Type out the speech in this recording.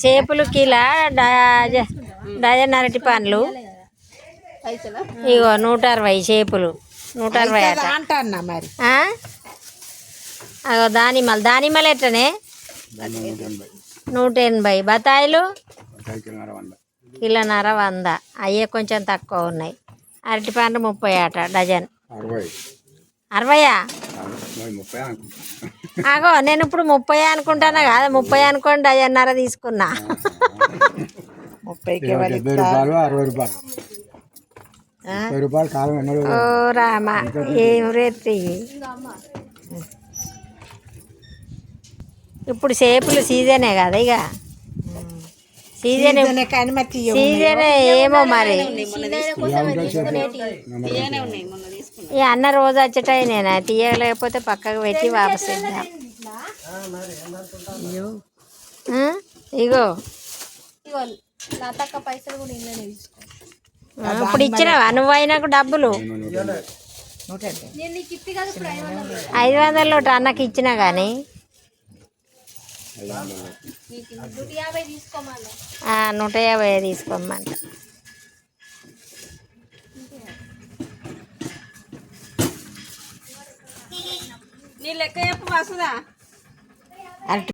చేపలు kilo dozen అరటి పండ్లు ఇగో 160 చేపలు 160 అగో దానిమ్మలు ఎట్లనే 180 బత్తాయిలు కిలోన్నర 100 అయ్యే కొంచెం తక్కువ ఉన్నాయి. అరటి పండ్లు 30 అట డజన్ 60. అగో నేను ఇప్పుడు 30 అనుకుంటానా కదా, 30 అనుకోండి డజన్నర తీసుకున్నా. 30 ఓ రామా ఏం రేత్రి. ఇప్పుడు చేపలు సీజనే కదా, ఇక సీజనే ఏమో మరి. ఈ అన్న రోజు వచ్చేటాయి నేను తీయలేకపోతే పక్కకు పెట్టి వాపస్ ఇద్దాం. ఇగో ఇప్పుడు ఇచ్చినావా నువ్వు అయినాకు డబ్బులు 500 లోటు అన్నకి ఇచ్చినా కానీ 150 తీసుకోమంట. నీ లెక్క చెప్పు వస్తుందా?